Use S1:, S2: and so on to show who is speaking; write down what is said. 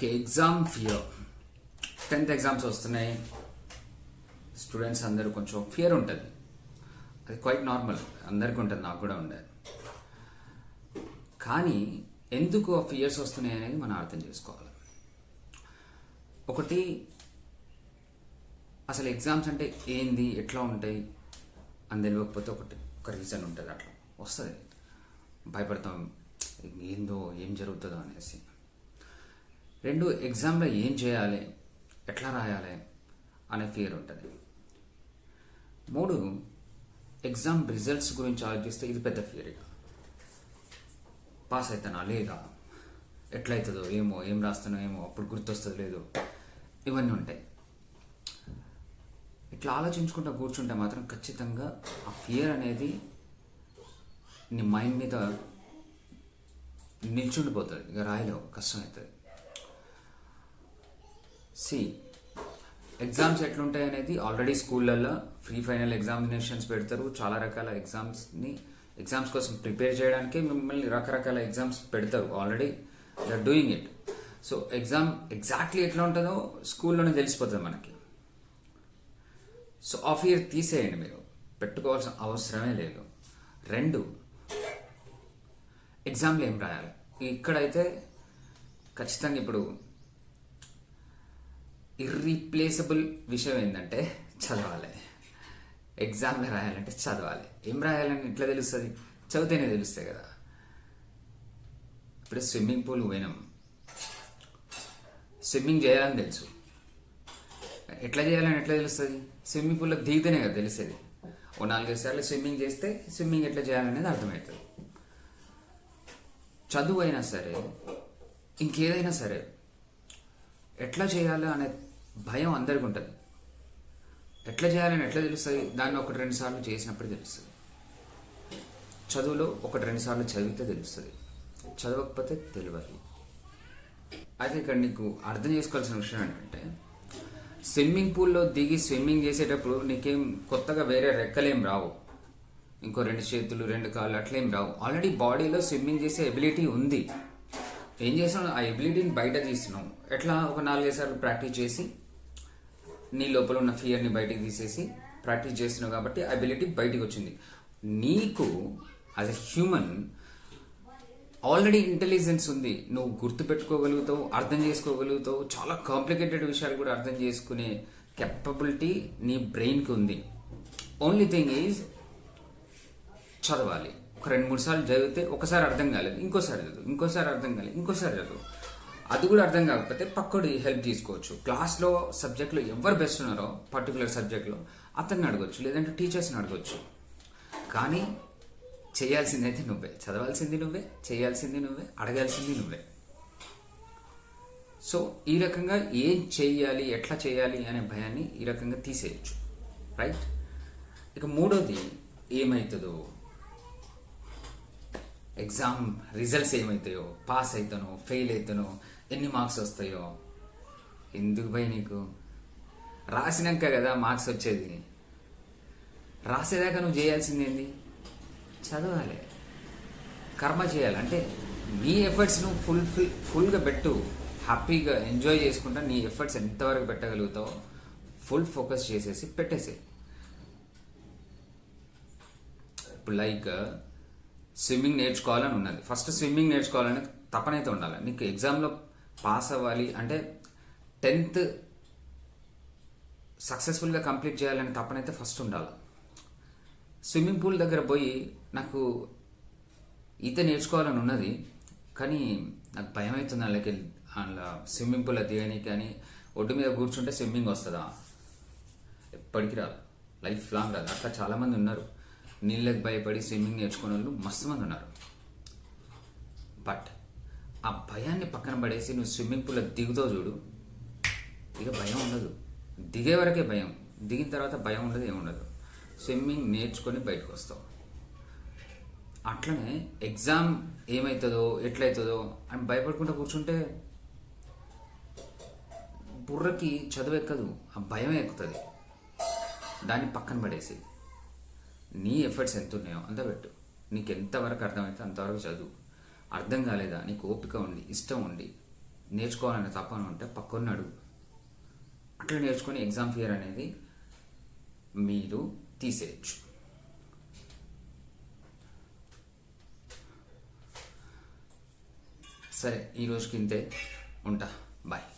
S1: Okay, exam fear. 10th exams వస్తున్నాయి. Students అందరూ కొంచెం ఫియర్ ఉంటుంది. అది క్వైట్ నార్మల్, అందరికీ ఉంటుంది, నాకు కూడా ఉండేది. కానీ ఎందుకు ఆ ఫియర్స్ వస్తున్నాయి అనేది మనం అర్థం చేసుకోవాలి. ఒకటి, అసలు ఎగ్జామ్స్ అంటే ఏంది, ఎట్లా ఉంటాయి అని తెలియకపోతే ఒక రీజన్ ఉంటుంది, అట్లా వస్తుంది. భయపడతాం, ఏందో ఏం జరుగుతుందో అనేసి. 2, ఎగ్జామ్లో ఏం చేయాలి, ఎట్లా రాయాలి అనే ఫియర్ ఉంటుంది. 3, ఎగ్జామ్ రిజల్ట్స్ గురించి ఆలోచిస్తే ఇది పెద్ద ఫియర్. ఇక పాస్ అవుతానా లేదా, ఎట్లయితుందో ఏమో, ఏం రాస్తానో ఏమో, అప్పుడు గుర్తొస్తుందో లేదో, ఇవన్నీ ఉంటాయి. ఇట్లా ఆలోచించుకుంటూ కూర్చుంటే మాత్రం ఖచ్చితంగా ఆ ఫియర్ అనేది నీ మైండ్ మీద నిల్చుండిపోతుంది. ఇక రాయలేవు, కష్టమవుతుంది. ఎగ్జామ్స్ ఎట్లుంటాయి అనేది ఆల్రెడీ స్కూళ్ళల్లో ఫ్రీ ఫైనల్ ఎగ్జామినేషన్స్ పెడతారు. చాలా రకాల ఎగ్జామ్స్ కోసం ప్రిపేర్ చేయడానికి మిమ్మల్ని రకరకాల ఎగ్జామ్స్ పెడతారు. Already they are doing it. So exam exactly ఎట్లా ఉంటుందో స్కూల్లోనే తెలిసిపోతుంది మనకి. సో ఆ ఫియర్ తీసేయండి, మీరు పెట్టుకోవాల్సిన అవసరమే లేదు. 2, ఎగ్జామ్లో ఏం రాయాలి. ఇక్కడైతే ఖచ్చితంగా ఇప్పుడు ఇర్రీప్లేసబుల్ విషయం ఏంటంటే చదవాలి. ఎగ్జామ్లో రాయాలంటే చదవాలి. ఏం రాయాలని ఎట్లా తెలుస్తుంది, చదివితేనే తెలుస్తాయి కదా. ఇప్పుడు స్విమ్మింగ్ పూల్ పోయినాం, స్విమ్మింగ్ చేయాలని తెలుసు, ఎట్లా చేయాలని ఎట్లా తెలుస్తుంది, స్విమ్మింగ్ పూల్లో దిగితేనే కదా తెలిసేది. ఓ 4-5 సార్లు స్విమ్మింగ్ చేస్తే స్విమ్మింగ్ ఎట్లా చేయాలనేది అర్థమవుతుంది. చదువు అయినా సరే, ఇంకేదైనా సరే, ఎట్లా చేయాలి అనే భయం అందరికీ ఉంటుంది. ఎట్లా చేయాలని ఎట్లా తెలుస్తుంది, దాన్ని 1-2 సార్లు చేసినప్పుడు తెలుస్తుంది. చదువులో 1-2 సార్లు చదివితే తెలుస్తుంది, చదవకపోతే తెలియదు. అయితే ఇక్కడ నీకు అర్థం చేసుకోవాల్సిన విషయం ఏంటంటే, స్విమ్మింగ్ పూల్లో దిగి స్విమ్మింగ్ చేసేటప్పుడు నీకేం కొత్తగా వేరే రెక్కలేం రావు, ఇంకో 2 చేతులు 2 కాళ్ళు అట్లేం రావు. ఆల్రెడీ బాడీలో స్విమ్మింగ్ చేసే ఎబిలిటీ ఉంది. ఏం చేస్తున్నావు, ఆ ఎబిలిటీని బయట తీస్తున్నావు. ఎట్లా, ఒక 4-5 సార్లు ప్రాక్టీస్ చేసి నీ లోపల ఉన్న ఫియర్ని బయటికి తీసేసి ప్రాక్టీస్ చేస్తున్నావు కాబట్టి ఆ ఎబిలిటీ బయటికి వచ్చింది. నీకు as a human already intelligence ఉంది. నువ్వు గుర్తుపెట్టుకోగలుగుతావు, అర్థం చేసుకోగలుగుతావు, చాలా కాంప్లికేటెడ్ విషయాలు కూడా అర్థం చేసుకునే కెపబిలిటీ నీ బ్రెయిన్కి ఉంది. ఓన్లీ థింగ్ ఈజ్ చదవాలి. ఒక 2-3 సార్లు చదివితే ఒకసారి అర్థం కాలేదు, ఇంకోసారి చదువు, ఇంకోసారి అర్థం కాలేదు, ఇంకోసారి చదువు. అది కూడా అర్థం కాకపోతే పక్కడి హెల్ప్ తీసుకోవచ్చు. క్లాస్లో సబ్జెక్ట్లో ఎవరు బెస్ట్ ఉన్నారో పర్టికులర్ సబ్జెక్ట్లో అతన్ని అడగొచ్చు, లేదంటే టీచర్స్ని అడగొచ్చు. కానీ చేయాల్సింది అయితే నువ్వే, చదవాల్సింది నువ్వే, చేయాల్సింది నువ్వే, అడగాల్సింది నువ్వే. సో ఈ రకంగా ఏం చేయాలి, ఎట్లా చేయాలి అనే భయాన్ని ఈ రకంగా తీసేయచ్చు, రైట్? ఇక 3వది, ఏమవుతుందో, ఎగ్జామ్ రిజల్ట్స్ ఏమవుతాయో, పాస్ అవుతానో ఫెయిల్ అవుతానో, ఎన్ని మార్క్స్ వస్తాయో. ఎందుకు భయ నీకు? రాసినాక కదా మార్క్స్ వచ్చేది. రాసేదాకా నువ్వు చేయాల్సింది ఏంది, చదవాలి, కర్మ చేయాలి. అంటే నీ ఎఫర్ట్స్ నువ్వు ఫుల్గా పెట్టు, హ్యాపీగా ఎంజాయ్ చేసుకుంటా. నీ ఎఫర్ట్స్ ఎంతవరకు పెట్టగలుగుతావో ఫుల్ ఫోకస్ చేసేసి పెట్టేసే. ఇప్పుడు లైక్ స్విమ్మింగ్ నేర్చుకోవాలని ఉన్నది, ఫస్ట్ స్విమ్మింగ్ నేర్చుకోవాలని తపనైతే ఉండాలి. నీకు ఎగ్జామ్లో పాస్ అవ్వాలి అంటే 10th సక్సెస్ఫుల్గా కంప్లీట్ చేయాలని తపనైతే ఫస్ట్ ఉండాలి. స్విమ్మింగ్ పూల్ దగ్గర పోయి నాకు ఈత నేర్చుకోవాలని ఉన్నది, కానీ నాకు భయం అవుతుంది అందులోకి అందులో స్విమ్మింగ్ పూల్లో దిగని. కానీ ఒడ్డు మీద కూర్చుంటే స్విమ్మింగ్ వస్తుందా, ఎప్పటికీ రాదు, లైఫ్ లాంగ్ రాదు. అట్లా చాలామంది ఉన్నారు, నీళ్ళకి భయపడి స్విమ్మింగ్ నేర్చుకునే వాళ్ళు మస్తు మంది ఉన్నారు. బట్ ఆ భయాన్ని పక్కన పడేసి నువ్వు స్విమ్మింగ్ పూల్లో దిగుతావు చూడు, ఇక భయం ఉండదు. దిగే వరకే భయం, దిగిన తర్వాత భయం ఉండదు, ఏముండదు. స్విమ్మింగ్ నేర్చుకొని బయటకు వస్తావు. అట్లనే ఎగ్జామ్ ఏమవుతుందో ఎట్లయితుందో అని భయపడుకుంటూ కూర్చుంటే బుర్రకి చదువు ఎక్కదు, ఆ భయమే ఎక్కుతుంది. దాన్ని పక్కన పడేసి నీ ఎఫర్ట్స్ ఎంత ఉన్నాయో అంత పెట్టు. నీకు ఎంతవరకు అర్థమైతే అంతవరకు చదువు. అర్థం కాలేదా, నీకు ఓపిక ఉండి ఇష్టం ఉండి నేర్చుకోవాలనే తపన ఉంటే పక్కన అడుగు. అట్లా నేర్చుకొని ఎగ్జామ్ ఫియర్ అనేది మీరు తీసేయచ్చు. సరే, ఈ రోజుకి ఇంతే. ఉంటా. బాయ్.